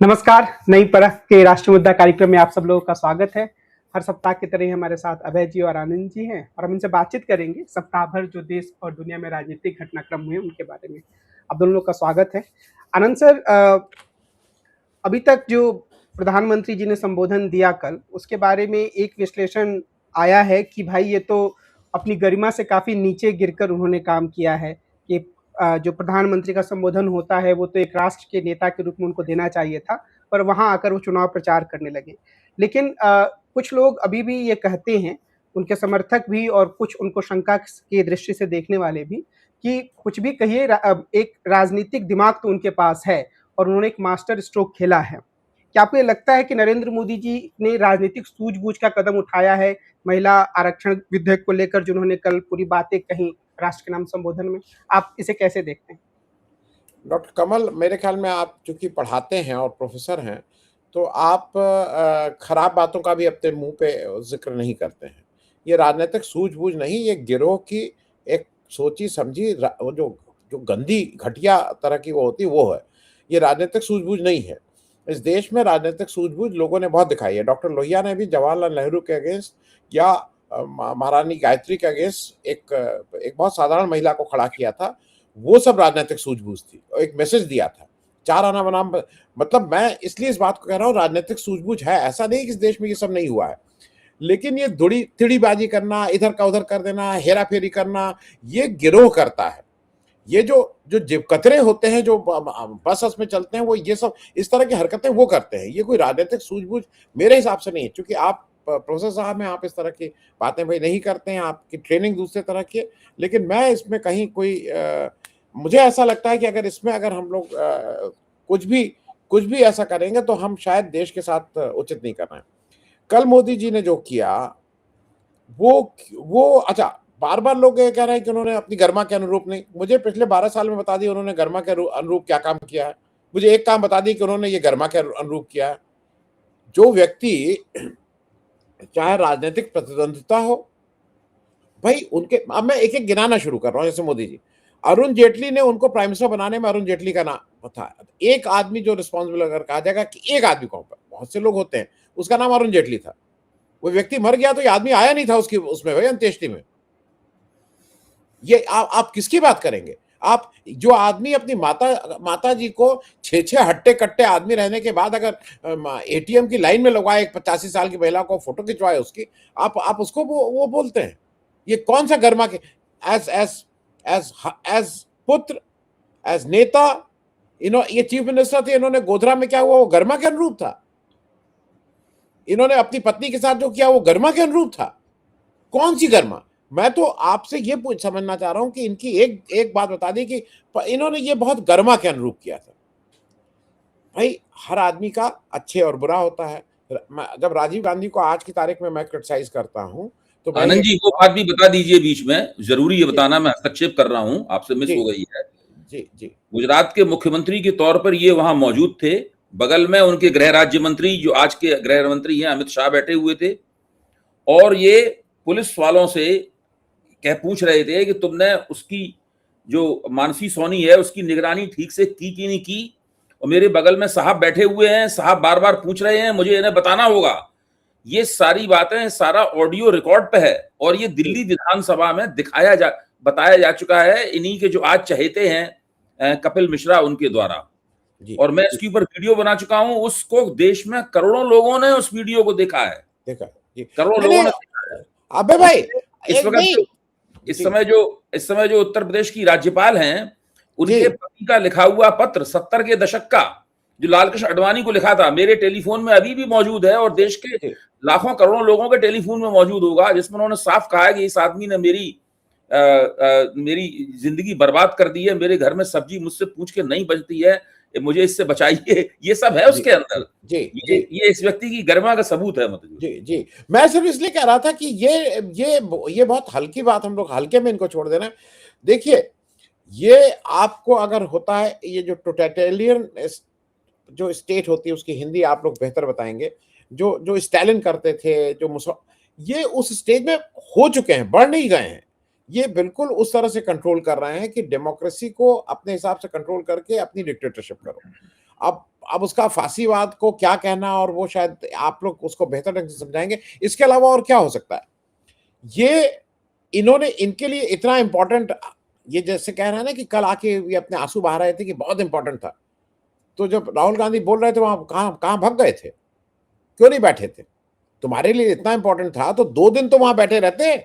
नमस्कार। नई परख के राष्ट्रीय मुद्दा कार्यक्रम में आप सब लोगों का स्वागत है। हर सप्ताह की तरह ही हमारे साथ अभय जी और आनंद जी हैं और हम इनसे बातचीत करेंगे सप्ताह भर जो देश और दुनिया में राजनीतिक घटनाक्रम हुए उनके बारे में। आप दोनों लोग का स्वागत है। आनंद सर, अभी तक जो प्रधानमंत्री जी ने संबोधन दिया कल, उसके बारे में एक विश्लेषण आया है कि भाई ये तो अपनी गरिमा से काफ़ी नीचे गिरकर उन्होंने काम किया है कि जो प्रधानमंत्री का संबोधन होता है वो तो एक राष्ट्र के नेता के रूप में उनको देना चाहिए था, पर वहाँ आकर वो चुनाव प्रचार करने लगे। लेकिन कुछ लोग अभी भी ये कहते हैं, उनके समर्थक भी और कुछ उनको शंका की दृष्टि से देखने वाले भी, कि कुछ भी कहिए एक राजनीतिक दिमाग तो उनके पास है और उन्होंने एक मास्टर स्ट्रोक खेला है। क्या आपको ये लगता है कि नरेंद्र मोदी जी ने राजनीतिक सूझबूझ का कदम उठाया है महिला आरक्षण विधेयक को लेकर, जो उन्होंने कल पूरी बातें कहीं राष्ट्र के नाम संबोधन में? आप इसे कैसे देखते हैं? डॉक्टर कमल, मेरे ख्याल में आप चूंकि पढ़ाते हैं और प्रोफेसर हैं, तो आप खराब बातों का भी अपने मुंह पे जिक्र नहीं करते हैं। ये राजनीतिक सूझबूझ नहीं, ये गिरोह की एक सोची समझी वो जो जो गंदी घटिया तरह की वो होती वो है। ये राजनीतिक सूझबूझ नहीं है। इस देश में राजनीतिक सूझबूझ लोगों ने बहुत दिखाई है। डॉक्टर लोहिया ने भी जवाहरलाल नेहरू के अगेंस्ट या महारानी गायत्री के अगेंस्ट एक बहुत साधारण महिला को खड़ा किया था। वो सब राजनीतिक सूझबूझ थी और एक मैसेज दिया था। चार आना बनाम, मतलब मैं इसलिए इस बात को कह रहा हूँ, राजनीतिक सूझबूझ है। ऐसा नहीं कि इस देश में ये सब नहीं हुआ है, लेकिन ये दुड़ी तिड़ीबाजी करना, इधर का उधर कर देना, हेरा फेरी करना, ये गिरोह करता है। ये जो जो कतरे होते हैं जो बस में चलते हैं, वो ये सब इस तरह की हरकतें वो करते हैं। ये कोई राजनीतिक सूझबूझ मेरे हिसाब से नहीं है। क्योंकि आप प्रोफेसर साहब हैं, आप इस तरह की बातें भाई नहीं करते हैं, आपकी ट्रेनिंग दूसरे तरह की है। लेकिन मैं इसमें कहीं कोई मुझे ऐसा लगता है कि अगर हम लोग कुछ भी ऐसा करेंगे तो हम शायद देश के साथ उचित नहीं कर रहे हैं। कल मोदी जी ने जो किया वो अच्छा, बार बार लोग ये कह रहे हैं कि उन्होंने अपनी गरिमा के अनुरूप नहीं। मुझे पिछले 12 साल में बता दिया उन्होंने गरिमा के अनुरूप क्या काम किया है। मुझे एक काम बता दी कि उन्होंने ये गरिमा के अनुरूप किया है। जो व्यक्ति, चाहे राजनीतिक प्रतिद्वंदिता हो भाई, उनके, अब मैं एक एक गिनाना शुरू कर रहा हूं। जैसे मोदी जी, अरुण जेटली ने उनको प्राइम मिनिस्टर बनाने में अरुण जेटली का नाम था। एक आदमी जो रिस्पॉन्सिबल, अगर कहा जाएगा कि एक आदमी कौन, पर बहुत से लोग होते हैं, उसका नाम अरुण जेटली था। वो व्यक्ति मर गया तो ये आदमी आया नहीं था उसकी उसमें भाई अंत्येष्टि में। ये आप किसकी बात करेंगे? आप जो आदमी अपनी माता जी को 6 हट्टे कट्टे आदमी रहने के बाद अगर एटीएम की लाइन में लगवाए एक 85 साल की महिला को, फोटो खिंचवाए उसकी, आप उसको वो बोलते हैं? ये कौन सा गरिमा के, एज एज एज एज पुत्र, एज नेता, ये चीफ मिनिस्टर थे, इन्होंने गोधरा में क्या हुआ वो गरिमा के अनुरूप था? इन्होंने अपनी पत्नी के साथ जो किया वो गरिमा के अनुरूप था? कौन सी गरिमा? मैं तो आपसे ये समझना चाह रहा हूं कि इनकी एक बात बता दी कि इन्होंने ये बहुत गरिमा के अनुरूप किया था। भाई, हर आदमी का अच्छे और बुरा होता है। जब राजीव गांधी को आज की तारीख में मैं क्रिटिसाइज करता हूं, तो भाई आनंद जी, वो बात भी बता दीजिए बीच में, जरूरी है बताना, मैं हस्तक्षेप कर रहा हूं, आपसे मिस हो गई है। जी जी। गुजरात के मुख्यमंत्री के तौर पर ये वहां मौजूद थे। बगल में उनके गृह राज्य मंत्री, जो आज के गृह मंत्री हैं, अमित शाह, बैठे हुए थे और ये पुलिस वालों से पूछ रहे थे कि तुमने उसकी जो मानसी सोनी है उसकी निगरानी ठीक से की कि नहीं की। और मेरे बगल में साहब बैठे हुए हैं, साहब बार बार पूछ रहे हैं, मुझे इन्हें बताना होगा। ये सारी बातें, सारा ऑडियो रिकॉर्ड पे है और ये दिल्ली विधानसभा में बताया जा चुका है इन्हीं के जो आज चहेते हैं कपिल मिश्रा, उनके द्वारा। और मैं इसके ऊपर वीडियो बना चुका हूं। उसको देश में करोड़ों लोगों ने उस वीडियो को देखा है, करोड़ों लोगों ने देखा है। अबे भाई, इस समय जो उत्तर प्रदेश की राज्यपाल हैं, उनके पति का लिखा हुआ पत्र 70 के दशक का, जो लालकृष्ण आडवाणी को लिखा था, मेरे टेलीफोन में अभी भी मौजूद है और देश के लाखों करोड़ों लोगों के टेलीफोन में मौजूद होगा, जिसमें उन्होंने साफ कहा है कि इस आदमी ने मेरी जिंदगी बर्बाद कर दी है, मेरे घर में सब्जी मुझसे पूछ के नहीं बचती है, मुझे इससे बचाइए। ये सब है उसके अंदर। ये इस व्यक्ति की गरिमा का सबूत है। मतलब जी, मैं सिर्फ इसलिए कह रहा था कि ये बहुत हल्की बात, हम लोग हल्के में इनको छोड़ देना। देखिए, ये आपको अगर होता है, ये जो टोटलिटरियन जो स्टेट होती है, उसकी हिंदी आप लोग बेहतर बताएंगे, जो स्टालिन करते थे, ये उस स्टेज में हो चुके हैं, बढ़ नहीं गए हैं। ये बिल्कुल उस तरह से कंट्रोल कर रहे हैं कि डेमोक्रेसी को अपने हिसाब से कंट्रोल करके अपनी डिक्टेटरशिप करो। अब उसका फांसीवाद को क्या कहना, और वो शायद आप लोग उसको बेहतर ढंग से समझाएंगे। इसके अलावा और क्या हो सकता है? ये इन्होंने इनके लिए इतना इंपॉर्टेंट, ये जैसे कह रहे हैं ना कि कल आके ये अपने आंसू बहा रहे थे कि बहुत इंपॉर्टेंट था, तो जब राहुल गांधी बोल रहे थे वहां कहां कहां भाग गए थे? क्यों नहीं बैठे थे? तुम्हारे लिए इतना इंपॉर्टेंट था तो 2 दिन तो वहां बैठे रहते।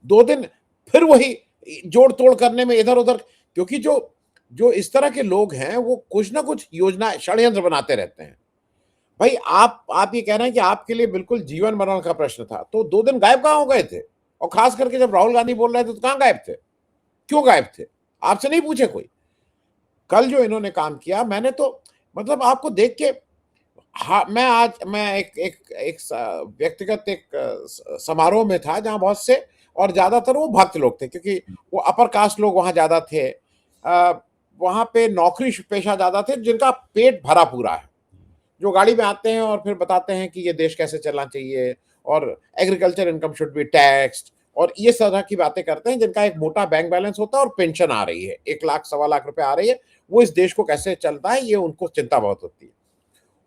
2 दिन फिर वही जोड़ तोड़ करने में इधर उधर, क्योंकि जो जो इस तरह के लोग हैं वो कुछ ना कुछ योजना षड्यंत्र बनाते रहते हैं। भाई आप ये कह रहे हैं कि आपके लिए बिल्कुल जीवन मरण का प्रश्न था, तो 2 दिन गायब कहां हो गए थे? और खास करके जब राहुल गांधी बोल रहे थे तो कहां गायब थे? क्यों गायब थे? आपसे नहीं पूछे कोई? कल जो इन्होंने काम किया, मैंने तो मतलब आपको देख के, हाँ, मैं एक व्यक्तिगत समारोह में था जहां बहुत से, और ज्यादातर वो भक्त लोग थे, क्योंकि वो अपर कास्ट लोग वहां ज्यादा थे। वहां पे नौकरी पेशा ज्यादा थे जिनका पेट भरा पूरा है, जो गाड़ी में आते हैं और फिर बताते हैं कि ये देश कैसे चलना चाहिए, और agriculture income should be taxed, और ये तरह की बातें करते हैं, जिनका एक मोटा बैंक बैलेंस होता है और पेंशन आ रही है, 1 लाख 1.25 लाख रुपए आ रही है। वो इस देश को कैसे चलता है ये उनको चिंता बहुत होती है।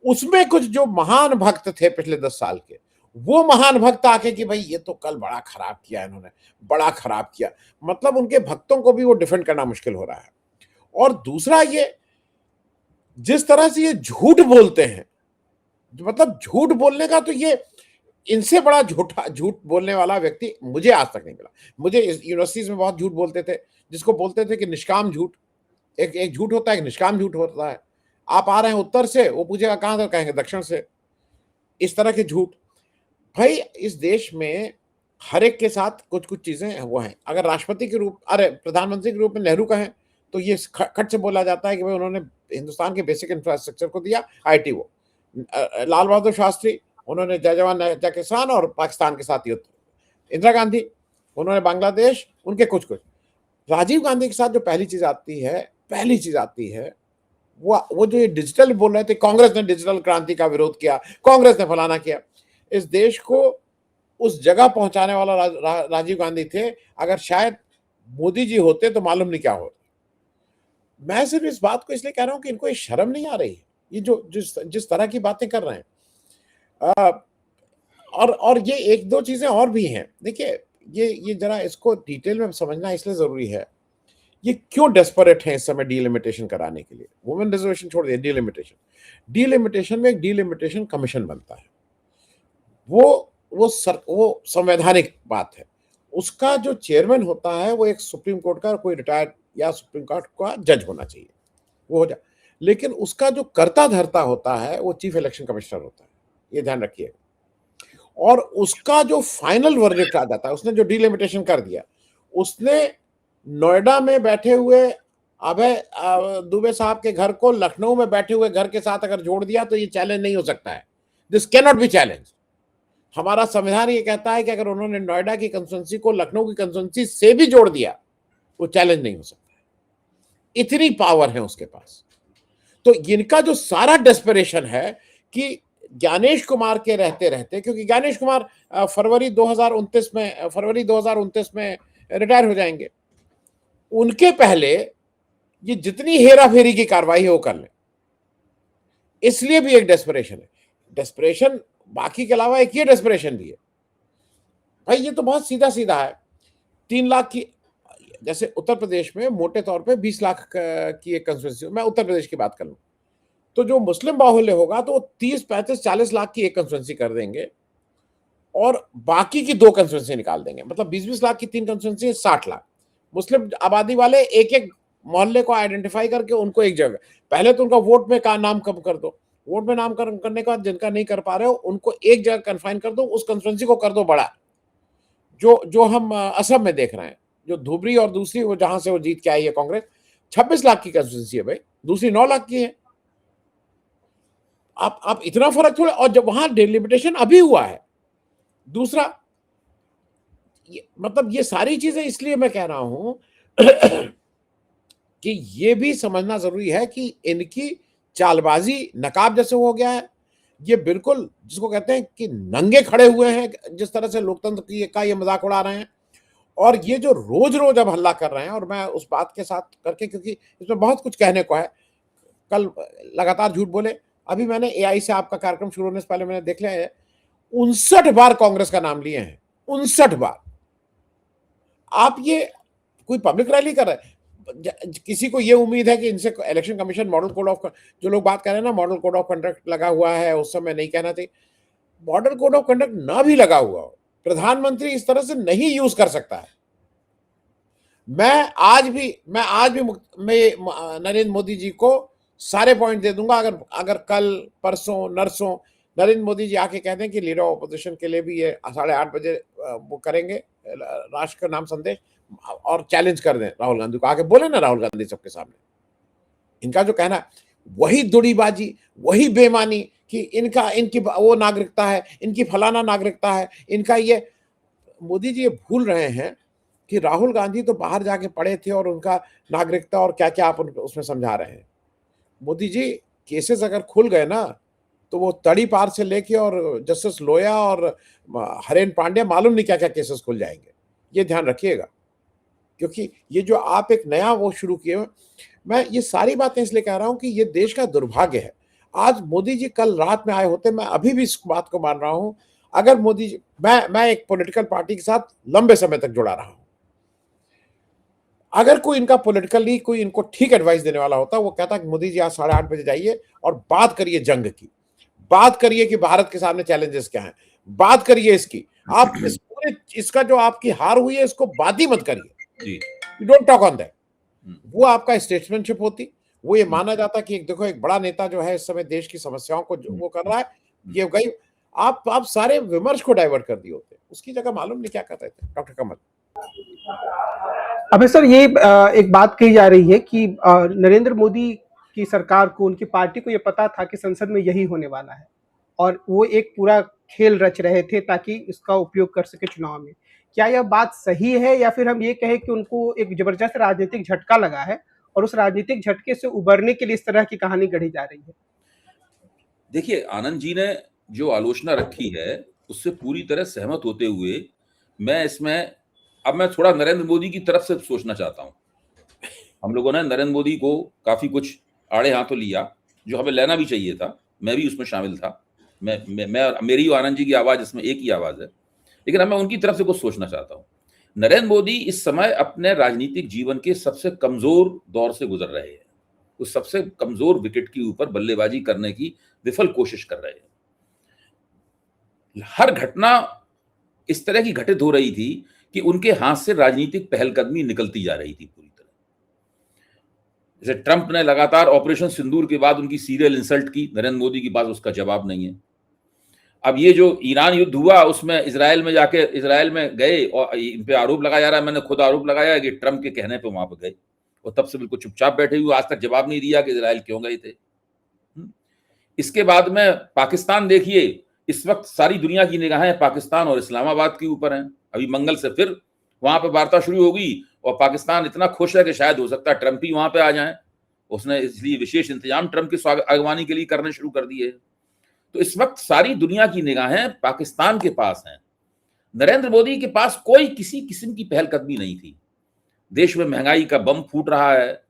उसमें कुछ जो महान भक्त थे पिछले 10 साल के, वो महान भक्त आके कि भाई ये तो कल बड़ा खराब किया इन्होंने, बड़ा खराब किया, मतलब उनके भक्तों को भी वो डिफेंड करना मुश्किल हो रहा है। और दूसरा, ये जिस तरह से ये झूठ बोलते हैं, मतलब झूठ बोलने का तो ये, इनसे बड़ा झूठ बोलने वाला व्यक्ति मुझे आज तक नहीं मिला। मुझे यूनिवर्सिटीज में बहुत झूठ बोलते थे, जिसको बोलते थे कि निष्काम झूठ। एक झूठ होता है, एक निष्काम झूठ होता है। आप आ रहे हैं उत्तर से, वो पूछेगा कहां से, कहेंगे दक्षिण से। इस तरह के झूठ, भाई इस देश में हर एक के साथ कुछ कुछ चीजें वो हैं। अगर राष्ट्रपति के रूप, अरे प्रधानमंत्री के रूप में नेहरू कहें तो ये खट से बोला जाता है कि भाई उन्होंने हिंदुस्तान के बेसिक इंफ्रास्ट्रक्चर को दिया, आईटी वो। लाल बहादुर शास्त्री, उन्होंने जय जवान जय किसान और पाकिस्तान के साथ युद्ध। इंदिरा गांधी, उन्होंने बांग्लादेश, उनके कुछ कुछ। राजीव गांधी के साथ जो पहली चीज आती है वो जो ये डिजिटल बोल रहे थे, कांग्रेस ने डिजिटल क्रांति का विरोध किया, कांग्रेस ने फलाना किया। इस देश को उस जगह पहुंचाने वाला राजीव गांधी थे। अगर शायद मोदी जी होते तो मालूम नहीं क्या होता। मैं सिर्फ इस बात को इसलिए कह रहा हूं कि इनको ये शर्म नहीं आ रही, ये जो जिस तरह की बातें कर रहे हैं। और ये एक दो चीजें और भी हैं। देखिए, ये जरा इसको डिटेल में समझना इसलिए जरूरी है। ये क्यों डेस्परेट है इस समय डिलिमिटेशन कराने के लिए? वुमेन रिजर्वेशन छोड़ दिया, डिलिमिटेशन में एक डिलिमिटेशन कमीशन बनता है। वो संवैधानिक बात है। उसका जो चेयरमैन होता है वो एक सुप्रीम कोर्ट का कोई रिटायर्ड या सुप्रीम कोर्ट का जज होना चाहिए, वो हो जाए। लेकिन उसका जो कर्ता धर्ता होता है वो चीफ इलेक्शन कमिश्नर होता है, ये ध्यान रखिएगा। और उसका जो फाइनल वर्डिक्ट आ जाता है, उसने जो डिलिमिटेशन कर दिया, उसने नोएडा में बैठे हुए अभय दुबे साहब के घर को लखनऊ में बैठे हुए घर के साथ अगर जोड़ दिया तो ये चैलेंज नहीं हो सकता है। This can not be challenge. हमारा संविधान ये कहता है कि अगर उन्होंने नोएडा की कंस्टिट्यूंसी को लखनऊ की कंस्टिट्यूंसी से भी जोड़ दिया वो चैलेंज नहीं हो सकता है। इतनी पावर है उसके पास। तो इनका जो सारा डेस्परेशन है कि ज्ञानेश कुमार के रहते रहते, क्योंकि ज्ञानेश कुमार फरवरी 2029 में रिटायर हो जाएंगे, उनके पहले ये जितनी हेरा फेरी की कार्रवाई है वो कर ले, इसलिए भी एक डेस्परेशन है। डेस्परेशन बाकी के अलावा एक ये डेस्परेशन भी है। भाई ये तो बहुत सीधा सीधा है। 3 लाख की, जैसे उत्तर प्रदेश में मोटे तौर पे 20 लाख की एक कंस्टिट्यूंसी, मैं उत्तर प्रदेश की बात कर लूं, तो जो मुस्लिम बाहुल्य होगा तो 30, 35, 40 लाख की एक कंस्टिट्यूंसी कर देंगे और बाकी की 2 कंस्टिट्यूंसी निकाल देंगे। मतलब 20-20 लाख की 3 कंस्टिट्यूंसी, 60 लाख मुस्लिम आबादी वाले एक एक मोहल्ले को आइडेंटिफाई करके उनको एक जगह, पहले तो उनका वोट में का नाम कम कर दो, वोट में नाम करने के बाद जिनका नहीं कर पा रहे हो उनको एक जगह कन्फाइन कर दो, उस कंस्टिट्यूंसी को कर दो बड़ा, जो हम असम में देख रहे हैं, जो धुबरी और दूसरी वो जहां से वो जीत के आई है कांग्रेस, 26 लाख की कंस्टिट्यूंसी है भाई, दूसरी 9 लाख की है। आप इतना फर्क थोड़ा, और जब वहां डिलिमिटेशन अभी हुआ है। दूसरा, मतलब ये सारी चीजें इसलिए मैं कह रहा हूं कि ये भी समझना जरूरी है कि इनकी चालबाजी नकाब जैसे हो गया है। ये बिल्कुल जिसको कहते हैं कि नंगे खड़े हुए हैं, जिस तरह से लोकतंत्र की का ये मजाक उड़ा रहे हैं। और ये जो रोज रोज अब हल्ला कर रहे हैं, और मैं उस बात के साथ करके, क्योंकि इसमें बहुत कुछ कहने को है, कल लगातार झूठ बोले। अभी मैंने एआई से आपका कार्यक्रम शुरू होने से पहले मैंने देख लिया है, 59 बार कांग्रेस का नाम लिए हैं, 59 बार। आप ये कोई पब्लिक रैली कर रहे हैं, किसी को ये उम्मीद है कि इनसे election commission model code of, जो लोग बात कर रहे हैं ना मॉडल कोड ऑफ कंडक्ट लगा हुआ है, उस समय नहीं कहना चाहिए। मॉडल कोड ऑफ कंडक्ट ना भी लगा हुआ हो, प्रधानमंत्री इस तरह से नहीं यूज कर सकता है। मैं आज भी नरेंद्र मोदी जी को सारे पॉइंट दे दूंगा, अगर कल परसों नरसों नरेंद्र मोदी जी आके कहते हैं कि लीडर ऑपोजिशन के लिए भी ये 8:30 बजे वो करेंगे राष्ट्र का नाम संदेश, और चैलेंज कर दें राहुल गांधी को, आके बोले ना राहुल गांधी सबके सामने, इनका जो कहना वही दुड़ीबाजी, वही बेईमानी कि इनकी वो नागरिकता है, इनकी फलाना नागरिकता है, इनका ये। मोदी जी ये भूल रहे हैं कि राहुल गांधी तो बाहर जाके पढ़े थे और उनका नागरिकता और क्या क्या आप उसमें समझा रहे हैं। मोदी जी केसेस अगर खुल गए ना तो वो तड़ी पार से लेके और जस्टिस लोया और हरेन पांड्या मालूम नहीं क्या क्या केसेस खुल जाएंगे, ये ध्यान रखिएगा। क्योंकि ये जो आप एक नया वो शुरू किए, मैं ये सारी बातें इसलिए कह रहा हूं कि ये देश का दुर्भाग्य है। आज मोदी जी कल रात में आए होते, मैं अभी भी इस बात को मान रहा हूं, अगर मोदी जी, मैं एक पॉलिटिकल पार्टी के साथ लंबे समय तक जुड़ा रहा हूं, अगर कोई इनका पॉलिटिकली कोई इनको ठीक एडवाइस देने वाला होता, वो कहता कि मोदी जी आज 8:30 बजे जाइए और बात करिए जंग की, बात करिए कि भारत के सामने चैलेंजेस क्या हैं, बात करिए इसकी, आप इस पूरे इसका जो आपकी हार हुई है इसको बात ही मत करिए, डोंट टॉक ऑन दैट। वो आपका स्टेट्समैनशिप होती, वो ये माना जाता कि देखो एक बड़ा नेता जो है इस समय देश की समस्याओं को वो कर रहा है, ये गई। आप सारे विमर्श को डाइवर्ट कर दिए होते, उसकी जगह मालूम नहीं क्या कर रहे थे डॉक्टर कमल। अबे सर, ये एक बात कही जा रही है कि नरेंद्र मोदी की सरकार को, उनकी पार्टी को ये पता था कि संसद में यही होने वाला है और वो एक पूरा खेल रच रहे थे ताकि इसका उपयोग कर सके चुनाव में। क्या यह बात सही है या फिर हम ये कहें कि उनको एक जबरदस्त राजनीतिक झटका लगा है और उस राजनीतिक झटके से उबरने के लिए इस तरह की कहानी गढ़ी जा रही है? देखिए, आनंद जी ने जो आलोचना रखी है उससे पूरी तरह सहमत होते हुए मैं थोड़ा नरेंद्र मोदी की तरफ से सोचना चाहता हूं। हम लोगों ने नरेंद्र मोदी को काफी कुछ आड़े हाथों लिया, जो हमें लेना भी चाहिए था, मैं भी उसमें शामिल था। मेरी और आनंद जी की आवाज इसमें एक ही आवाज है, लेकिन अब मैं उनकी तरफ से कुछ सोचना चाहता हूं। नरेंद्र मोदी इस समय अपने राजनीतिक जीवन के सबसे कमजोर दौर से गुजर रहे हैं, उस सबसे कमजोर विकेट के ऊपर बल्लेबाजी करने की विफल कोशिश कर रहे हैं। हर घटना इस तरह की घटित हो रही थी कि उनके हाथ से राजनीतिक पहलकदमी निकलती जा रही थी पूरी तरह। जैसे ट्रंप ने लगातार ऑपरेशन सिंदूर के बाद उनकी सीरियल इंसल्ट की, नरेंद्र मोदी के पास उसका जवाब नहीं है। अब ये जो ईरान युद्ध हुआ उसमें इजराइल में गए और इन पे आरोप लगाया जा रहा है, मैंने खुद आरोप लगाया कि ट्रंप के कहने पे वहां पर गए और तब से बिल्कुल चुपचाप बैठे हुए, आज तक जवाब नहीं दिया कि इजराइल क्यों गए थे। इसके बाद में पाकिस्तान देखिए, इस वक्त सारी दुनिया की निगाहें पाकिस्तान और इस्लामाबाद के ऊपर हैं। अभी मंगल से फिर वहां पे वार्ता शुरू होगी और पाकिस्तान इतना खुश है कि शायद हो सकता है ट्रंप ही वहां पे आ जाएं। उसने इसलिए विशेष इंतजाम ट्रंप की अगवानी के लिए करने शुरू कर दिए। तो इस वक्त सारी दुनिया की निगाहें पाकिस्तान के पास हैं। नरेंद्र मोदी के पास कोई किसी किस्म की पहलकदमी नहीं थी। देश में महंगाई का बम फूट रहा है,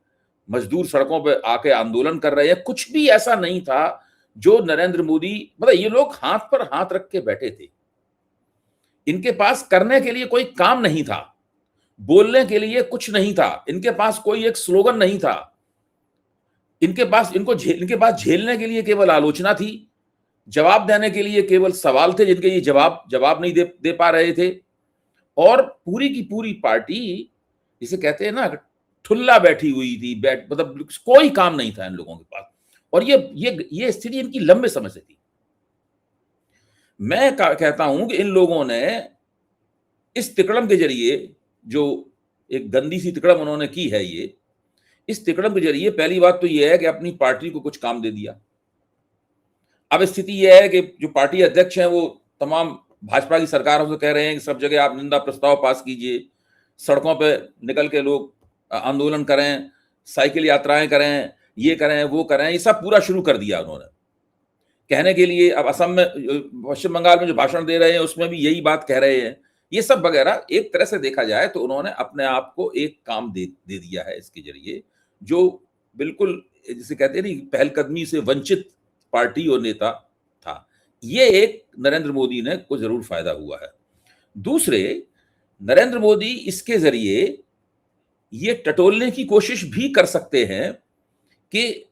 मजदूर सड़कों पर आके आंदोलन कर रहे हैं, कुछ भी ऐसा नहीं था जो नरेंद्र मोदी, मतलब ये लोग हाथ पर हाथ रख के बैठे थे। इनके पास करने के लिए कोई काम नहीं था, बोलने के लिए कुछ नहीं था, इनके पास कोई एक स्लोगन नहीं था, इनके पास झेलने के लिए केवल आलोचना थी, जवाब देने के लिए केवल सवाल थे जिनके ये जवाब नहीं दे पा रहे थे। और पूरी की पूरी पार्टी, जिसे कहते हैं ना, ठुल्ला बैठी हुई थी, मतलब कोई काम नहीं था इन लोगों के पास। और ये स्थिति इनकी लंबे समय से थी। मैं कहता हूं कि इन लोगों ने इस तिकड़म के जरिए, जो एक गंदी सी तिकड़म उन्होंने की है, इस तिकड़म के जरिए पहली बात तो यह है कि अपनी पार्टी को कुछ काम दे दिया। अब स्थिति यह है कि जो पार्टी अध्यक्ष हैं वो तमाम भाजपा की सरकारों से कह रहे हैं कि सब जगह आप निंदा प्रस्ताव पास कीजिए, सड़कों पे निकल के लोग आंदोलन करें, साइकिल यात्राएं करें, ये करें वो करें, ये सब पूरा शुरू कर दिया उन्होंने कहने के लिए। अब असम में, पश्चिम बंगाल में जो भाषण दे रहे हैं उसमें भी यही बात कह रहे हैं। ये सब वगैरह एक तरह से देखा जाए तो उन्होंने अपने आप को एक काम दे दिया है इसके जरिए, जो बिल्कुल जिसे कहते हैं ना पहलकदमी से वंचित पार्टी और नेता था। ये एक नरेंद्र मोदी ने को जरूर फायदा हुआ है। दूसरे, नरेंद्र मोदी इसके जरिए ये टटोलने की कोशिश भी कर सकते हैं कि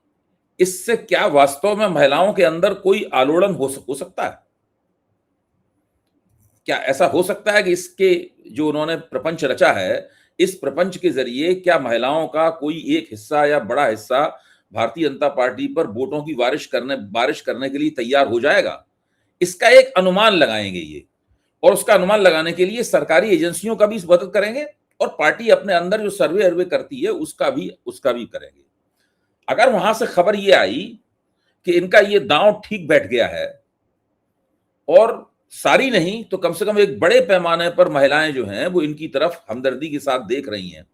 इससे क्या वास्तव में महिलाओं के अंदर कोई आलोड़न हो सकता है। क्या ऐसा हो सकता है कि इसके जो उन्होंने प्रपंच रचा है, इस प्रपंच के जरिए क्या महिलाओं का कोई एक हिस्सा या बड़ा हिस्सा भारतीय जनता पार्टी पर वोटों की बारिश करने के लिए तैयार हो जाएगा? इसका एक अनुमान लगाएंगे ये, और उसका अनुमान लगाने के लिए सरकारी एजेंसियों का भी मदद करेंगे और पार्टी अपने अंदर जो सर्वे करती है उसका भी करेंगे। अगर वहां से खबर ये आई कि इनका ये दांव ठीक बैठ गया है और सारी नहीं तो कम से कम एक बड़े पैमाने पर महिलाएं जो हैं वो इनकी तरफ हमदर्दी के साथ देख रही हैं,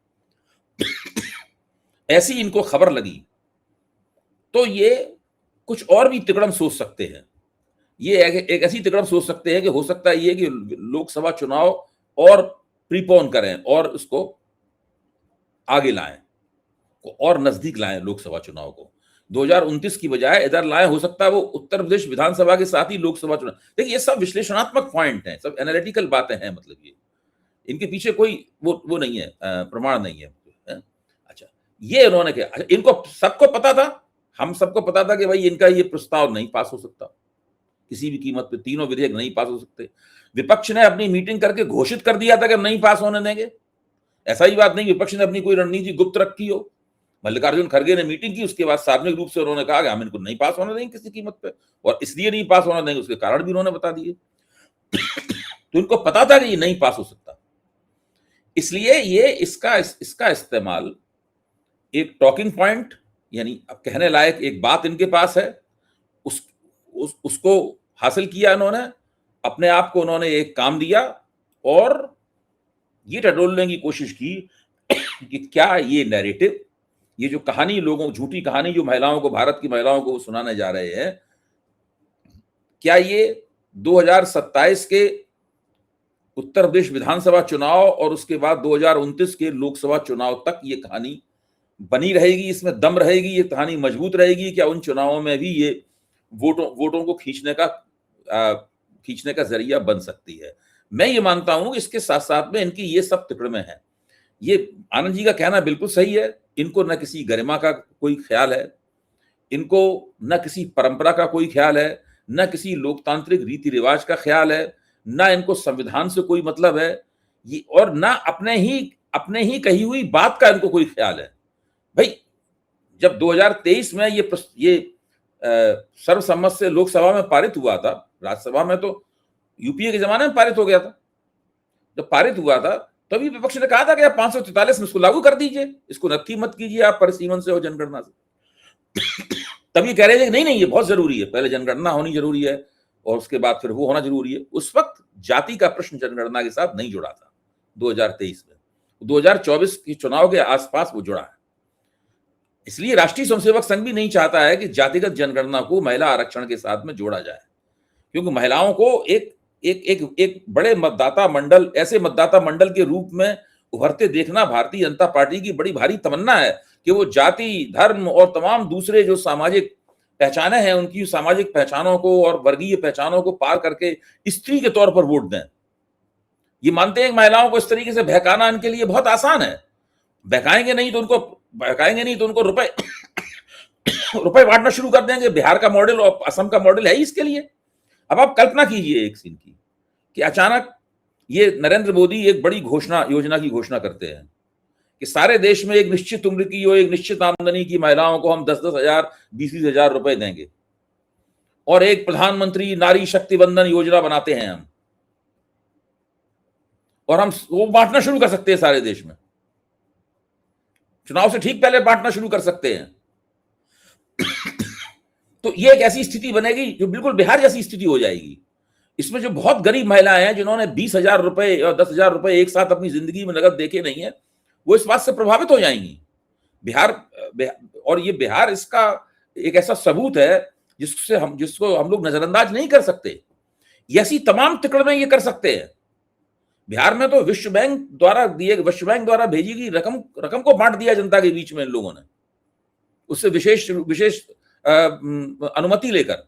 ऐसी इनको खबर लगी, तो ये कुछ और भी तिकड़म सोच सकते हैं। ये एक ऐसी तिकड़म सोच सकते हैं कि हो सकता है ये कि लोकसभा चुनाव और प्रीपोन करें और उसको आगे लाएं, और नजदीक लाएं लोकसभा चुनाव को, 2029 की बजाय इधर लाएं। हो सकता है वो उत्तर प्रदेश विधानसभा के साथ ही लोकसभा चुनाव। देखिए ये सब विश्लेषणात्मक पॉइंट हैं, सब एनालिटिकल बातें हैं, मतलब ये इनके पीछे कोई वो नहीं है, प्रमाण नहीं है। अच्छा, ये उन्होंने किया। अच्छा, इनको सबको पता था, हम सबको पता था कि भाई इनका ये प्रस्ताव नहीं पास हो सकता किसी भी कीमत पे, तीनों विधेयक नहीं पास हो सकते। विपक्ष ने अपनी मीटिंग करके घोषित कर दिया था कि नहीं पास होने देंगे। ऐसा ही बात नहीं विपक्ष ने अपनी कोई रणनीति गुप्त रखी हो। मल्लिकार्जुन खड़गे ने मीटिंग की, उसके बाद सार्वजनिक रूप से उन्होंने कहा कि हम इनको नहीं पास होने देंगे किसी कीमत पे, और इसलिए नहीं पास होने देंगे उसके कारण भी उन्होंने बता दिए। तो इनको पता था कि ये नहीं पास हो सकता, इसलिए ये इसका इस्तेमाल एक टॉकिंग पॉइंट, यानी अब कहने लायक एक बात इनके पास है, उसको हासिल किया इन्होंने, अपने आप को उन्होंने एक काम दिया और ये टटोलने की कोशिश की कि क्या ये नैरेटिव, ये जो कहानी लोगों, झूठी कहानी जो महिलाओं को, भारत की महिलाओं को सुनाने जा रहे हैं, क्या ये 2027 के उत्तर प्रदेश विधानसभा चुनाव और उसके बाद 2029 के लोकसभा चुनाव तक ये कहानी बनी रहेगी, इसमें दम रहेगी, ये कहानी मजबूत रहेगी? क्या उन चुनावों में भी ये वोटों को खींचने का जरिया बन सकती है? मैं ये मानता हूं कि इसके साथ साथ में इनकी ये सब तिकड़में हैं। ये आनंद जी का कहना बिल्कुल सही है, इनको न किसी गरिमा का कोई ख्याल है, इनको न किसी परंपरा का कोई ख्याल है, न किसी लोकतांत्रिक रीति रिवाज का ख्याल है, न इनको संविधान से कोई मतलब है, ये और न अपने ही कही हुई बात का इनको कोई ख्याल है। भाई जब 2023 में ये सर्वसम्मत से लोकसभा में पारित हुआ था, राज्यसभा में तो यूपीए के जमाने में पारित हो गया था, जब पारित हुआ था तभी विपक्ष ने कहा था कि आप 543 में इसको लागू कर दीजिए, इसको नत्थी मत कीजिए आप परिसीमन से और जनगणना से। तभी कह रहे थे कि नहीं ये बहुत जरूरी है, पहले जनगणना होनी जरूरी है और उसके बाद फिर वो होना जरूरी है। उस वक्त जाति का प्रश्न जनगणना के साथ नहीं जुड़ा था 2023 में, 2024 के चुनाव के आसपास वो जुड़ा है। इसलिए राष्ट्रीय स्वयंसेवक संघ भी नहीं चाहता है कि जातिगत जनगणना को महिला आरक्षण के साथ में जोड़ा जाए, क्योंकि महिलाओं को एक बड़े मतदाता मंडल, ऐसे मतदाता मंडल के रूप में उभरते देखना भारतीय जनता पार्टी की बड़ी भारी तमन्ना है कि वो जाति, धर्म और तमाम दूसरे जो सामाजिक पहचाने हैं उनकी सामाजिक पहचानों को और वर्गीय पहचानों को पार करके स्त्री के तौर पर वोट दें। ये मानते हैं कि महिलाओं को इस तरीके से बहकाना इनके लिए बहुत आसान है। बहकाएंगे नहीं तो उनको रुपए बांटना शुरू कर देंगे। बिहार का मॉडल और असम का मॉडल है इसके लिए। अब आप कल्पना कीजिए एक सीन की कि अचानक ये नरेंद्र मोदी एक बड़ी योजना की घोषणा करते हैं कि सारे देश में एक निश्चित उम्र की और एक निश्चित आमदनी की महिलाओं को हम 10-10 हजार 20-20 हजार रुपए देंगे और एक प्रधानमंत्री नारी शक्ति वंदन योजना बनाते हैं हम, और हम वो बांटना शुरू कर सकते हैं सारे देश में, चुनाव से ठीक पहले बांटना शुरू कर सकते हैं। तो ये एक ऐसी स्थिति बनेगी जो बिल्कुल बिहार जैसी स्थिति हो जाएगी। इसमें जो बहुत गरीब महिलाएं हैं जिन्होंने 20,000 रुपए और 10,000 रुपए एक साथ अपनी जिंदगी में नगद देखे नहीं है, वो इस बात से प्रभावित हो जाएंगी। और ये बिहार इसका एक ऐसा सबूत है जिसको हम लोग नजरअंदाज नहीं कर सकते। ऐसी तमाम तिकड़में ये कर सकते हैं। बिहार में तो विश्व बैंक द्वारा भेजी गई रकम को बांट दिया जनता के बीच में इन लोगों ने। उससे विशेष विशेष अनुमति लेकर।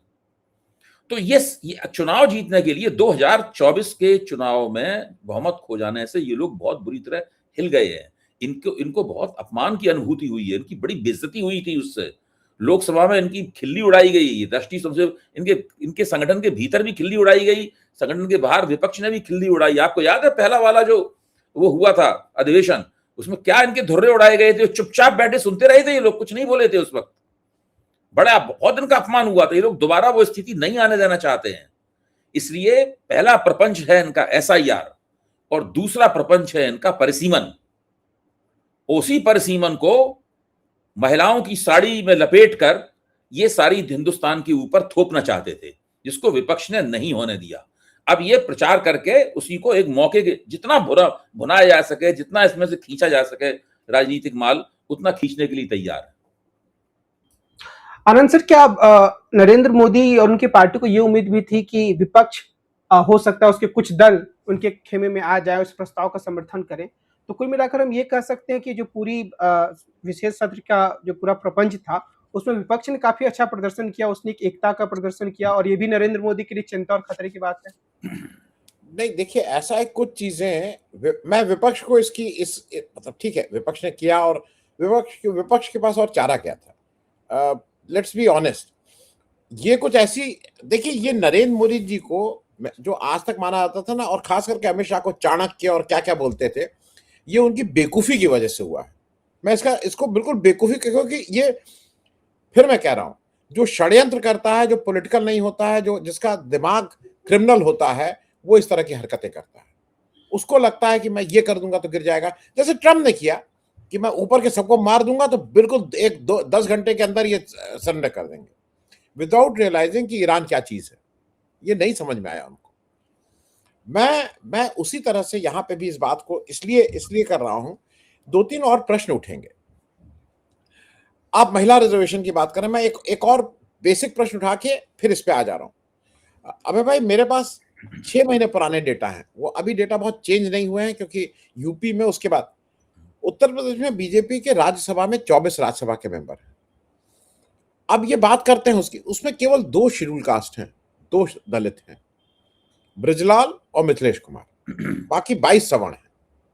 तो ये चुनाव जीतने के लिए 2024 के चुनाव में बहुमत खो जाने से ये लोग बहुत बुरी तरह हिल गए हैं। इनको बहुत अपमान की अनुभूति हुई है, इनकी बड़ी बेइज्जती हुई थी उससे। लोकसभा में इनकी खिल्ली उड़ाई गई, दृष्टि सबसे इनके संगठन के भीतर भी खिल्ली उड़ाई गई, संगठन के बाहर विपक्ष ने भी खिल्ली उड़ाई। आपको याद है पहला वाला जो वो हुआ था अधिवेशन, उसमें क्या इनके धुर्रे उड़ाए गए थे, चुपचाप बैठे सुनते रहे थे ये लोग, कुछ नहीं बोले थे उस वक्त। बड़ा बहुत इनका अपमान हुआ था। ये लोग दोबारा वो स्थिति नहीं आने देना चाहते हैं। इसलिए पहला प्रपंच है इनका एसआईआर और दूसरा प्रपंच है इनका परिसीमन। उसी परिसीमन को महिलाओं की साड़ी में लपेटकर ये सारी हिंदुस्तान के ऊपर थोपना चाहते थे, जिसको विपक्ष ने नहीं होने दिया। अब ये प्रचार करके उसी को एक मौके के जितना भुनाया जा सके, जितना इसमें से खींचा जा सके राजनीतिक माल, उतना खींचने के लिए तैयार है। आनंद सर, क्या नरेंद्र मोदी और उनकी पार्टी को ये उम्मीद भी थी कि विपक्ष हो सकता है उसके कुछ दल उनके खेमे में आ जाए, उस प्रस्ताव का समर्थन करें? तो कुल मिलाकर हम ये कह सकते हैं कि जो पूरी विशेष सत्र का जो पूरा प्रपंच था, उसमें विपक्ष ने काफी अच्छा प्रदर्शन किया, उसने एक एकता का प्रदर्शन किया, और ये भी नरेंद्र मोदी के लिए चिंता और खतरे की बात है। नहीं, देखिए, ऐसा है, कुछ चीजें मैं विपक्ष को मतलब ठीक है, विपक्ष ने किया, और विपक्ष के पास और चारा क्या था? लेट्स बी ऑनेस्ट, ये कुछ ऐसी, देखिए, ये नरेंद्र मोदी जी को जो आज तक माना जाता था ना, और खास करके अमित शाह को चाणक्य और क्या क्या बोलते थे, ये उनकी बेवकूफी की वजह से हुआ है। मैं इसको बिल्कुल बेवकूफी, क्योंकि ये, फिर मैं कह रहा हूं, जो षड्यंत्र करता है, जो पॉलिटिकल नहीं होता है, जो जिसका दिमाग क्रिमिनल होता है, वो इस तरह की हरकतें करता है। उसको लगता है कि मैं ये कर दूंगा तो गिर जाएगा। जैसे ट्रम्प ने किया कि मैं ऊपर के सबको मार दूंगा तो बिल्कुल 10 घंटे के अंदर ये सरेंडर कर देंगे, विदाउट रियलाइजिंग कि ईरान क्या चीज है। ये नहीं समझ में आया उनको। मैं उसी तरह से यहां पे भी इस बात को इसलिए कर रहा हूं। 2-3 और प्रश्न उठेंगे। आप महिला रिजर्वेशन की बात करें, मैं एक और बेसिक प्रश्न उठा के फिर इस पे आ जा रहा हूं। अबे भाई, मेरे पास 6 महीने पुराने डेटा हैं, वो अभी डेटा बहुत चेंज नहीं हुए हैं, क्योंकि यूपी में, उसके बाद उत्तर प्रदेश में बीजेपी के राज्यसभा में 24 राज्यसभा के मेंबर हैं। अब ये बात करते हैं उसमें केवल 2 शेड्यूल कास्ट हैं, 2 दलित हैं, ब्रजलाल और मिथिलेश कुमार। बाकी 22 सवर्ण हैं।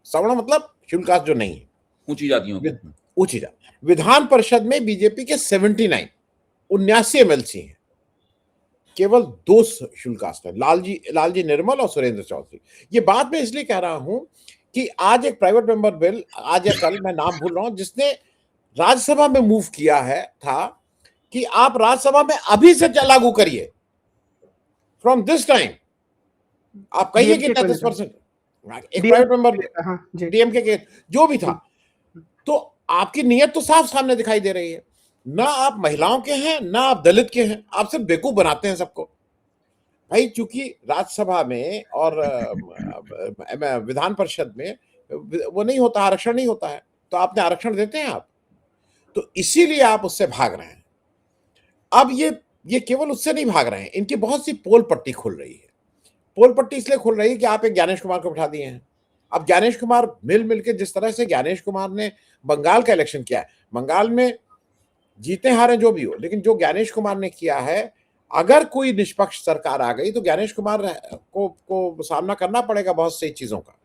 सवर्ण मतलब शेड्यूल कास्ट जो नहीं है, ऊंची जातियों के। ऊंची जाति। विधान परिषद में बीजेपी के 79 एमएलसी हैं, केवल 2 शेड्यूल कास्ट है, लालजी निर्मल और सुरेंद्र चौधरी। ये बात मैं इसलिए कह रहा हूं कि आज एक प्राइवेट मेंबर बिल, आज या कल, मैं नाम भूल रहा हूं, जिसने राज्यसभा में मूव किया था कि आप राज्यसभा में अभी से लागू करिए, फ्रॉम दिस टाइम। आप कहिए कि 33%, एक प्राइवेट मेंबर, डीएमके के जो भी था, तो आपकी नीयत तो साफ सामने दिखाई दे रही है। ना आप महिलाओं के हैं, ना आप दलित के हैं, आप सिर्फ बेवकूफ बनाते हैं सबको। भाई, चूंकि राज्यसभा में और विधान परिषद में वो नहीं होता, आरक्षण नहीं होता है, तो आपने आरक्षण देते हैं आप, तो इसीलिए आप उससे भाग रहे हैं। अब ये केवल उससे नहीं भाग रहे हैं, इनकी बहुत सी पोल पट्टी खुल रही है। पोल पट्टी इसलिए खुल रही है कि आप एक ज्ञानेश कुमार को बिठा दिए हैं। अब ज्ञानेश कुमार मिल के, जिस तरह से ज्ञानेश कुमार ने बंगाल का इलेक्शन किया है, बंगाल में जीते हारे जो भी हो, लेकिन जो ज्ञानेश कुमार ने किया है, अगर कोई निष्पक्ष सरकार आ गई तो ज्ञानेश कुमार को सामना करना पड़ेगा बहुत सी चीजों का।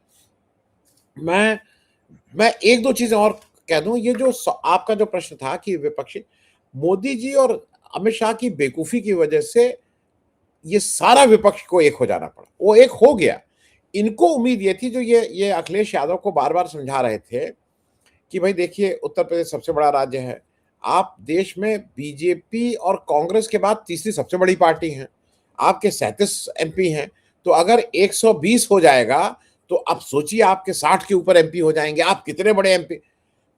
मैं 1-2 चीजें और कह दूं। ये जो आपका जो प्रश्न था कि विपक्षी, मोदी जी और अमित शाह की बेवकूफी की वजह से ये सारा विपक्ष को एक हो जाना पड़ा। वो एक हो गया। इनको उम्मीद ये थी, जो ये अखिलेश यादव को बार बार समझा रहे थे कि भाई देखिए, उत्तर प्रदेश सबसे बड़ा राज्य है, आप देश में बीजेपी और कांग्रेस के बाद तीसरी सबसे बड़ी पार्टी हैं, आपके 37 एमपी हैं, तो अगर 120 हो जाएगा तो अब सोचिए आपके 60 के ऊपर एमपी हो जाएंगे, आप कितने बड़े एमपी।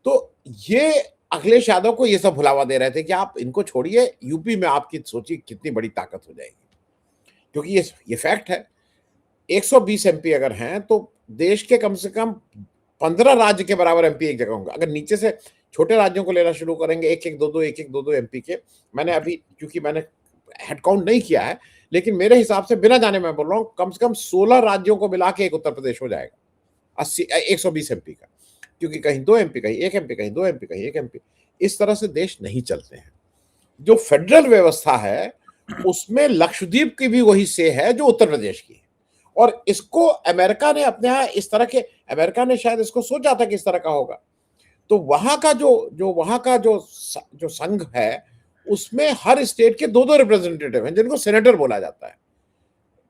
तो ये अखिलेश यादव को ये सब भुलावा दे रहे थे कि आप इनको छोड़िए, यूपी में आपकी सोचिए कितनी बड़ी ताकत हो जाएगी, क्योंकि ये फैक्ट है। 120 एमपी अगर हैं तो देश के कम से कम 15 राज्य के बराबर एमपी एक जगह होंगे। अगर नीचे से छोटे राज्यों को लेना शुरू करेंगे, 1-1, 2-2 एमपी के, मैंने अभी, क्योंकि मैंने हेड काउंट नहीं किया है, लेकिन मेरे हिसाब से, बिना जाने मैं बोल रहा हूं, कम से कम 16 राज्यों को मिला के एक उत्तर प्रदेश हो जाएगा 120 एमपी का, क्योंकि कहीं 2 एमपी, कहीं 1 एमपी, कहीं 2 एमपी, कहीं 1 एमपी। इस तरह से देश नहीं चलते हैं। जो फेडरल व्यवस्था है उसमें लक्षद्वीप की भी वही से है जो उत्तर प्रदेश की है। और इसको अमेरिका ने अपने यहाँ इस तरह के, अमेरिका ने शायद इसको सोचा था कि इस तरह का होगा। तो वहां का जो संघ है उसमें हर स्टेट के दो रिप्रेजेंटेटिव हैं जिनको सेनेटर बोला जाता है।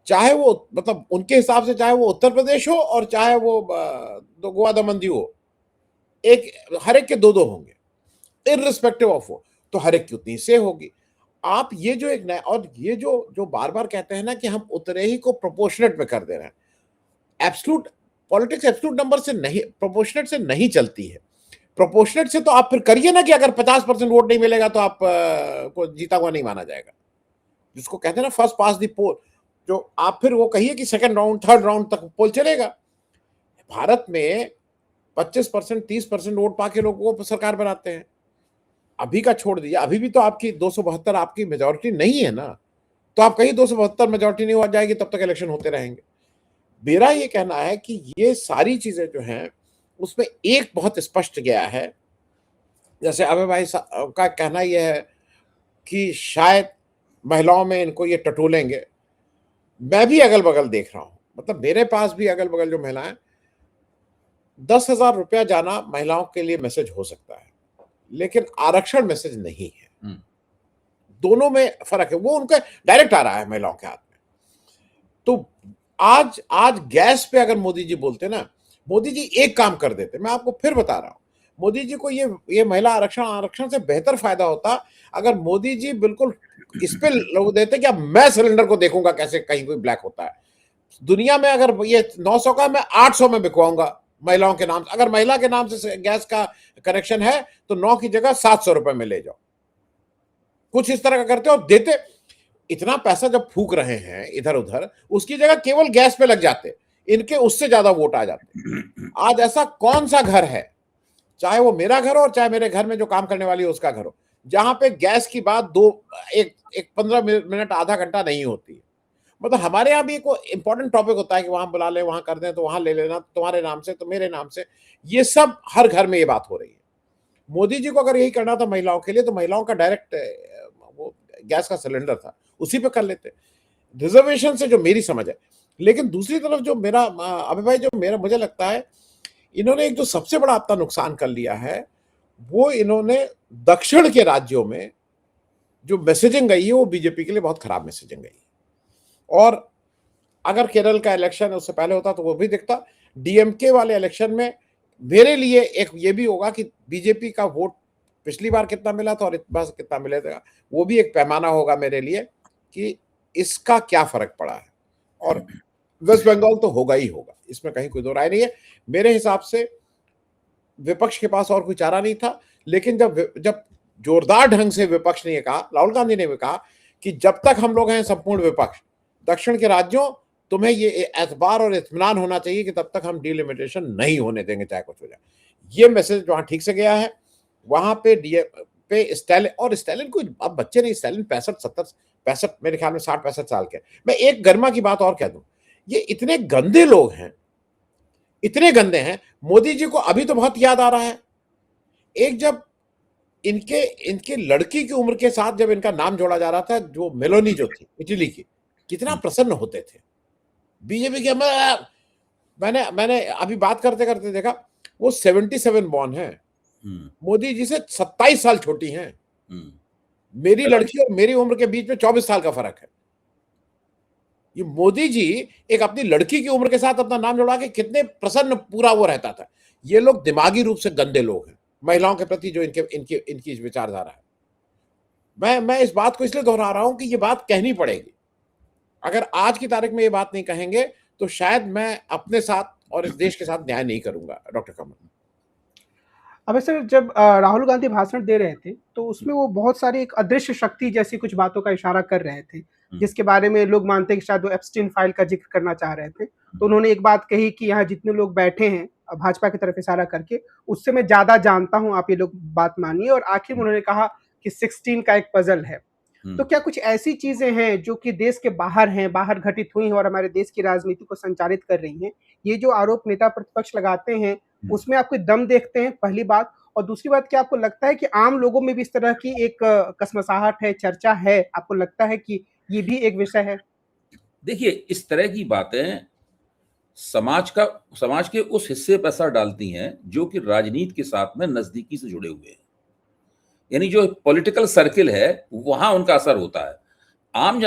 चाहे वो मतलब उनके हिसाब से चाहे वो उत्तर प्रदेश हो और चाहे वो गोवा दमन दीव हो, एक हर एक के दो होंगे इररिस्पेक्टिव ऑफ वो, तो हर एक की उतनी से होगी। आप ये जो एक नया, और ये जो बार बार कहते हैं ना कि हम उतने ही को प्रोपोर्शनेट में कर दे रहे हैं, एब्सोल्यूट पॉलिटिक्स एब्सोल्यूट नंबर से नहीं, प्रोपोर्शनेट से नहीं चलती है। प्रोपोर्शनेट से तो आप फिर करिए ना कि अगर 50% वोट नहीं मिलेगा तो आप को जीता हुआ नहीं माना जाएगा, जिसको कहते हैं ना फर्स्ट पास द पोल। जो आप फिर वो कहिए कि सेकंड राउंड थर्ड राउंड तक पोल चलेगा। भारत में 25% 30% वोट पाके लोगों को सरकार बनाते हैं। अभी का छोड़ दीजिए, अभी भी तो आपकी 272 आपकी मेजोरिटी नहीं है ना, तो आप कहीं 272 मेजोरिटी नहीं हो जाएगी तब तक इलेक्शन होते रहेंगे। मेरा ये कहना है कि ये सारी चीजें जो हैं उसमें एक बहुत स्पष्ट गया है। जैसे अभय भाई का कहना यह है कि शायद महिलाओं में इनको ये टटोलेंगे। मैं भी अगल बगल देख रहा हूं, मतलब मेरे पास भी अगल बगल जो महिलाएं, 10,000 रुपया जाना महिलाओं के लिए मैसेज हो सकता है, लेकिन आरक्षण मैसेज नहीं है। दोनों में फर्क है, वो उनका डायरेक्ट आ रहा है महिलाओं के हाथ में। तो आज गैस पे अगर मोदी जी बोलते ना, मोदी जी एक काम कर देते, मैं आपको फिर बता रहा हूं, मोदी जी को ये महिला आरक्षण से बेहतर फायदा होता अगर मोदी जी बिल्कुल इस पे लोग देते कि अब मैं सिलेंडर को देखूंगा कैसे कहीं कोई ब्लैक होता है। दुनिया में अगर ये 900 का मैं 800 में बिकवाऊंगा महिलाओं के नाम से। अगर महिला के नाम से गैस का कनेक्शन है तो 9 की जगह 700 रुपए में ले जाओ, कुछ इस तरह का करते हो, देते। इतना पैसा जब फूक रहे हैं इधर उधर, उसकी जगह केवल गैस पे लग जाते, इनके उससे ज्यादा वोट आ जाते। आज ऐसा कौन सा घर है, चाहे वो मेरा घर हो और चाहे मेरे घर में जो काम करने वाली है उसका घर हो, जहां पे गैस की बात एक 15 मिनट आधा घंटा नहीं होती है। मतलब हमारे यहाँ भी एक इंपॉर्टेंट टॉपिक होता है कि वहां बुला ले, वहां कर दें, तो वहां ले लेना, तुम्हारे नाम से तो मेरे नाम से, ये सब हर घर में ये बात हो रही है। मोदी जी को अगर यही करना था महिलाओं के लिए तो महिलाओं का डायरेक्ट वो गैस का सिलेंडर था, उसी पे कर लेते, रिजर्वेशन से, जो मेरी समझ है। लेकिन दूसरी तरफ जो मेरा अभय भाई, जो मेरा मुझे लगता है इन्होंने एक जो सबसे बड़ा अपना नुकसान कर लिया है, वो इन्होंने दक्षिण के राज्यों में जो मैसेजिंग गई है वो बीजेपी के लिए बहुत खराब मैसेजिंग गई। और अगर केरल का इलेक्शन उससे पहले होता तो वो भी दिखता। डीएमके वाले इलेक्शन में मेरे लिए एक ये भी होगा कि बीजेपी का वोट पिछली बार कितना मिला था और इस बार कितना मिलेगा, वो भी एक पैमाना होगा मेरे लिए कि इसका क्या फर्क पड़ा है। और वेस्ट बंगाल तो होगा ही होगा, इसमें कहीं कोई दो राय नहीं है। मेरे हिसाब से विपक्ष के पास और कोई चारा नहीं था, लेकिन जब जोरदार ढंग से विपक्ष ने कहा, राहुल गांधी ने भी कहा कि जब तक हम लोग हैं संपूर्ण विपक्ष, दक्षिण के राज्यों, तुम्हें ये एतबार और इत्मीनान होना चाहिए कि तब तक हम डिलिमिटेशन नहीं होने देंगे चाहे कुछ हो जाए। ये मैसेज वहां ठीक से गया है। वहां पे स्टालिन, और स्टालिन कोई अब बच्चे नहीं, स्टालिन 65 मेरे ख्याल में 60-65 साल के। मैं एक गर्मा की बात और कह दूं, ये इतने गंदे लोग हैं, इतने गंदे हैं। मोदी जी को अभी तो बहुत याद आ रहा है, एक जब इनके लड़की की उम्र के साथ जब इनका नाम जोड़ा जा रहा था, जो मेलोनी जो थी इटली की, कितना प्रसन्न होते थे बीजेपी के। मैंने अभी बात करते करते देखा वो 77 बॉर्न है, मोदी जी से 27 साल छोटी हैं। मेरी लड़की और मेरी उम्र के बीच में 24 साल का फर्क है। ये मोदी जी एक अपनी लड़की की उम्र के साथ अपना नाम जोड़ा के कितने प्रसन्न पूरा वो रहता था। ये लोग दिमागी रूप से गंदे लोग हैं, महिलाओं के प्रति जो इनकी विचारधारा है। मैं इस बात को इसलिए दोहरा रहा हूं कि ये बात कहनी पड़ेगी। अगर आज की तारीख में ये बात नहीं कहेंगे तो शायद मैं अपने साथ और इस देश के साथ न्याय नहीं करूंगा। डॉक्टर कमल, अब सर, जब राहुल गांधी भाषण दे रहे थे तो उसमें वो बहुत सारी एक अदृश्य शक्ति जैसी कुछ बातों का इशारा कर रहे थे, जिसके बारे में लोग मानते हैं कि शायद वो एप्स्टीन फाइल का जिक्र करना चाह रहे थे। तो उन्होंने एक बात कही कि यहाँ जितने लोग बैठे हैं, भाजपा की तरफ इशारा करके, उससे मैं ज्यादा जानता हूं, आप ये लोग बात मानिए। और आखिर में उन्होंने कहा कि 16 का एक पजल है। तो क्या कुछ ऐसी चीजें हैं जो कि देश के बाहर हैं, बाहर घटित हुई हैं और हमारे देश की राजनीति को संचालित कर रही हैं? ये जो आरोप नेता प्रतिपक्ष लगाते हैं, उसमें आप कोई दम देखते हैं, पहली बात। और दूसरी बात, क्या आपको लगता है कि आम लोगों में भी इस तरह की एक कसमसाहट है, चर्चा है? आपको लगता है कि ये भी एक विषय है? देखिए, इस तरह की बातें समाज के उस हिस्से पर असर डालती हैं जो कि राजनीति के साथ में नजदीकी से जुड़े हुए हैं। यानी जो पॉलिटिकल सर्किल है वहां उनका असर होता है। आम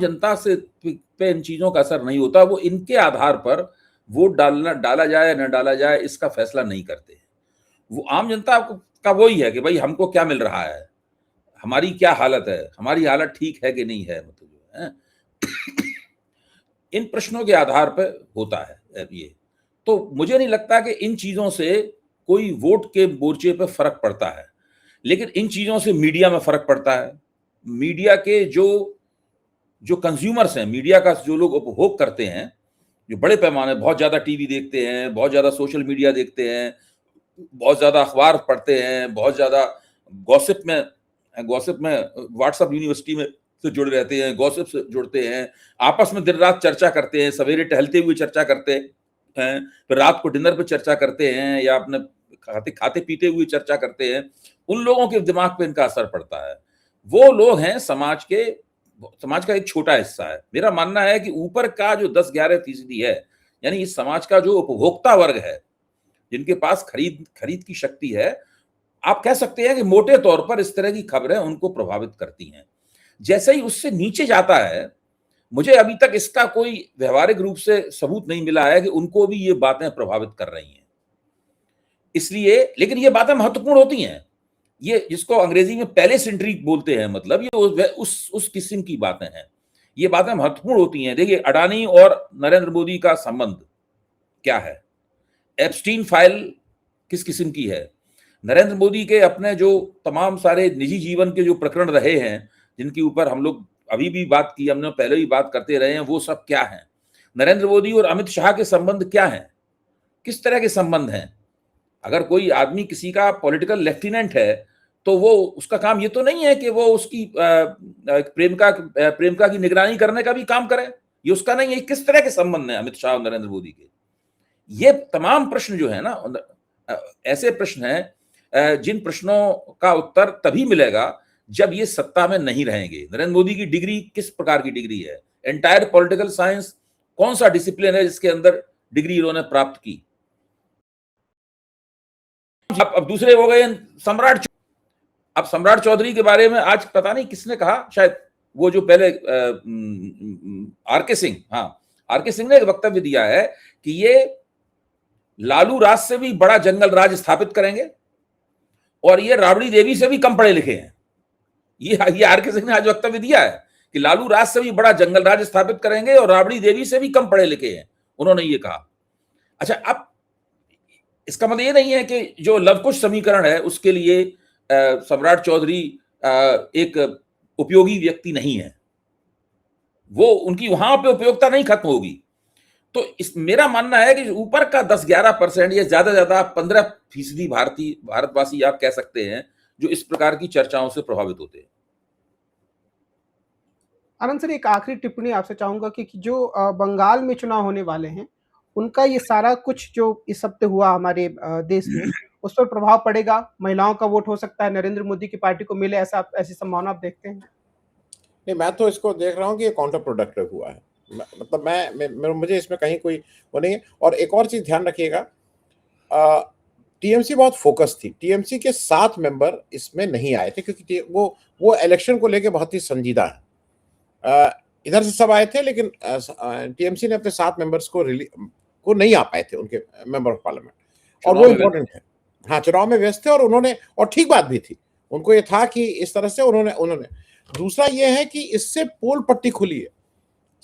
जनता से पे इन चीजों का असर नहीं होता। वो इनके आधार पर वोट डाला जाए न डाला जाए इसका फैसला नहीं करते। वो आम जनता का वही है कि भाई हमको क्या मिल रहा है, हमारी क्या हालत है, हमारी हालत ठीक है कि नहीं है, मतलब जो है इन प्रश्नों के आधार पर होता है ये। तो मुझे नहीं लगता कि इन चीजों से कोई वोट के मोर्चे पर फर्क पड़ता है, लेकिन इन चीजों से मीडिया में फर्क पड़ता है। मीडिया के जो कंज्यूमर्स हैं, मीडिया का जो लोग उपभोग करते हैं, जो बड़े पैमाने बहुत ज्यादा टीवी देखते हैं, बहुत ज्यादा सोशल मीडिया देखते हैं, बहुत ज्यादा अखबार पढ़ते हैं, बहुत ज्यादा गॉसिप में व्हाट्सएप यूनिवर्सिटी में से जुड़े रहते हैं, गॉसिप से जुड़ते हैं, आपस में दिन रात चर्चा करते हैं, सवेरे टहलते हुए चर्चा करते हैं, फिर रात को डिनर पे चर्चा करते हैं या अपने खाते पीते हुए चर्चा करते हैं। उन लोगों के दिमाग पे इनका असर पड़ता है। वो लोग हैं समाज का एक छोटा हिस्सा है। मेरा मानना है कि ऊपर का जो 10-11% है, यानी इस समाज का जो उपभोक्ता वर्ग है, जिनके पास खरीद की शक्ति है, आप कह सकते हैं कि मोटे तौर पर इस तरह की खबरें उनको प्रभावित करती हैं। जैसे ही उससे नीचे जाता है, मुझे अभी तक इसका कोई व्यवहारिक रूप से सबूत नहीं मिला है कि उनको भी ये बातें प्रभावित कर रही हैं। इसलिए, लेकिन ये बातें महत्वपूर्ण होती हैं। ये जिसको अंग्रेजी में पैलेस इंट्रिग बोलते हैं, मतलब ये उस किस्म की बातें हैं। ये बातें महत्वपूर्ण होती हैं। देखिए, अडानी और नरेंद्र मोदी का संबंध क्या है? एप्स्टीन फाइल किस किस्म की है? नरेंद्र मोदी के अपने जो तमाम सारे निजी जीवन के जो प्रकरण रहे हैं, जिनके ऊपर हम लोग अभी भी बात की, हमने पहले भी बात करते रहे हैं, वो सब क्या है? नरेंद्र मोदी और अमित शाह के संबंध क्या हैं? किस तरह के संबंध हैं? अगर कोई आदमी किसी का पॉलिटिकल लेफ्टिनेंट है, तो वो उसका काम ये तो नहीं है कि वो उसकी प्रेमिका की निगरानी करने का भी काम करे। ये उसका नहीं है। किस तरह के संबंध हैं अमित शाह और नरेंद्र मोदी के? ये तमाम प्रश्न जो है ना, ऐसे प्रश्न हैं जिन प्रश्नों का उत्तर तभी मिलेगा जब ये सत्ता में नहीं रहेंगे। नरेंद्र मोदी की डिग्री किस प्रकार की डिग्री है? एंटायर पॉलिटिकल साइंस कौन सा डिसिप्लिन है जिसके अंदर डिग्री इन्होंने प्राप्त की? अब दूसरे हो गए सम्राट। अब सम्राट चौधरी के बारे में आज पता नहीं किसने कहा, शायद वो जो पहले आर.के. सिंह, हाँ, आर.के. सिंह ने एक वक्तव्य दिया है कि ये लालू राज से भी बड़ा जंगल राज स्थापित करेंगे और ये राबड़ी देवी से भी कम पढ़े लिखे हैं। ये आर.के. सिंह ने आज वक्तव्य दिया है कि लालू राज से भी बड़ा जंगल राज स्थापित करेंगे और राबड़ी देवी से भी कम पढ़े लिखे हैं, उन्होंने ये कहा। अच्छा, अब इसका मतलब ये नहीं है कि जो लवकुश समीकरण है उसके लिए सम्राट चौधरी एक उपयोगी व्यक्ति नहीं है। वो उनकी वहां पे उपयोगिता नहीं खत्म होगी। तो मेरा मानना है कि ऊपर का 10-11% या ज्यादा 15% भारतवासी आप कह सकते हैं जो इस प्रकार की चर्चाओं से प्रभावित होते हैं। आनंद सर, एक आखिरी टिप्पणी आपसे चाहूंगा कि जो बंगाल में चुनाव होने वाले हैं, उनका ये सारा कुछ जो इस हफ्ते हुआ हमारे देश में, उस पर प्रभाव पड़ेगा? महिलाओं का वोट हो सकता है नरेंद्र मोदी की पार्टी को मिले, ऐसी संभावना आप देखते हैं? नहीं, मैं तो इसको देख रहा हूँ कि ये काउंटर प्रोडक्टिव हुआ है। मतलब मुझे इसमें कहीं कोई वो नहीं है। और एक और चीज ध्यान रखिएगा, टीएमसी बहुत फोकस थी। टीएमसी के 7 मेंबर इसमें नहीं आए थे क्योंकि वो इलेक्शन को लेके बहुत ही संजीदा है। इधर से सब आए थे, लेकिन टीएमसी ने अपने 7 मेंबर्स को नहीं आ पाए थे, उनके मेंबर ऑफ पार्लियामेंट, और वो इम्पोर्टेंट है। हाँ, चुनाव में व्यस्त थे और ठीक बात भी थी। उनको ये था कि इस तरह से उन्होंने दूसरा ये है कि इससे पोल पट्टी खुली है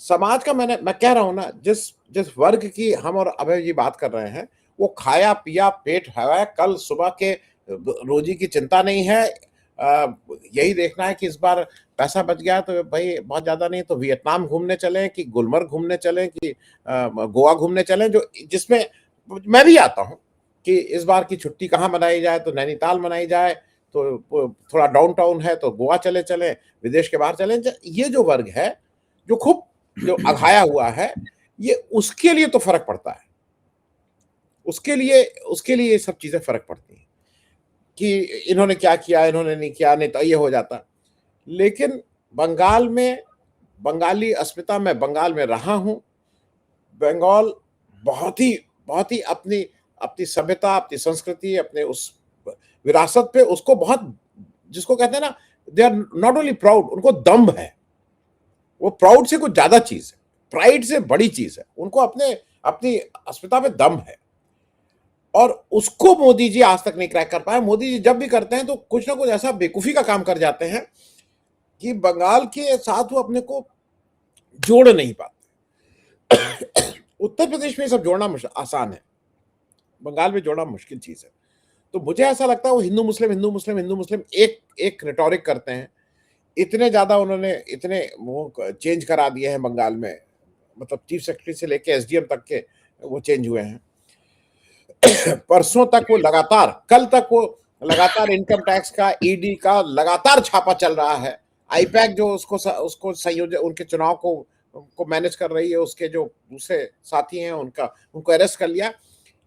समाज का। मैं कह रहा हूं ना, जिस वर्ग की हम और अभय जी बात कर रहे हैं, वो खाया पिया पेट है, कल सुबह के रोजी की चिंता नहीं है। यही देखना है कि इस बार पैसा बच गया तो भाई बहुत ज्यादा नहीं तो वियतनाम घूमने चलें, कि गुलमर्ग घूमने चलें, कि गोवा घूमने चलें, जिसमें मैं भी आता हूं कि इस बार की छुट्टी कहाँ मनाई जाए, तो नैनीताल मनाई जाए, तो थोड़ा डाउनटाउन है तो गोवा चले, विदेश के बाहर चलें। ये जो वर्ग है जो अघाया हुआ है, ये उसके लिए तो फर्क पड़ता है। उसके लिए ये सब चीजें फर्क पड़ती हैं कि इन्होंने क्या किया, इन्होंने नहीं किया, नहीं तो ये हो जाता। लेकिन बंगाल में, बंगाली अस्मिता, मैं बंगाल में रहा हूं। बंगाल बहुत ही अपनी अपनी सभ्यता, अपनी संस्कृति, अपने उस विरासत पे उसको बहुत, जिसको कहते हैं ना, they are not only proud, उनको दम्भ है। वो प्राउड से कुछ ज्यादा चीज है, प्राइड से बड़ी चीज है, उनको अपनी अस्मिता पे दम है। और उसको मोदी जी आज तक नहीं क्रैक कर पाए। मोदी जी जब भी करते हैं तो कुछ ना कुछ ऐसा बेवकूफी का काम कर जाते हैं कि बंगाल के साथ वो अपने को जोड़ नहीं पाते। उत्तर प्रदेश में सब जोड़ना आसान है, बंगाल में जोड़ना मुश्किल चीज है। तो मुझे ऐसा लगता है वो हिंदू मुस्लिम एक रिटोरिक करते हैं। इतने ज्यादा उन्होंने इतने वो चेंज करा दिए हैं बंगाल में, मतलब चीफ सेक्रेटरी से लेके एसडीएम तक के वो चेंज हुए हैं। परसों तक वो लगातार, कल तक वो लगातार इनकम टैक्स का, ईडी का लगातार छापा चल रहा है। आईपैक जो उसको संयोजक, उनके चुनाव को मैनेज कर रही है, उसके जो दूसरे साथी हैं उनको अरेस्ट कर लिया।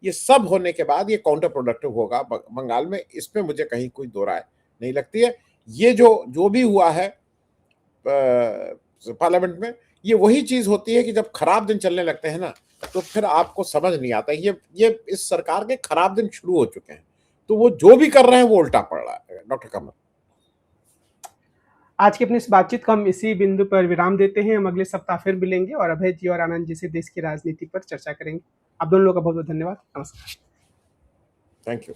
ये सब होने के बाद ये काउंटर प्रोडक्टिव होगा बंगाल में, इसमें मुझे कहीं कोई दो राय नहीं लगती है। ये जो भी हुआ है पार्लियामेंट में, ये वही चीज होती है कि जब खराब दिन चलने लगते हैं ना, तो फिर आपको समझ नहीं आता। ये इस सरकार के खराब दिन शुरू हो चुके हैं, तो वो जो भी कर रहे हैं वो उल्टा पड़ रहा है। डॉक्टर कमल, आज की अपनी इस बातचीत को हम इसी बिंदु पर विराम देते हैं। हम अगले सप्ताह फिर मिलेंगे और अभय जी और आनंद जी से देश की राजनीति पर चर्चा करेंगे। आप दोनों लोगों का बहुत बहुत धन्यवाद। नमस्कार। Thank you.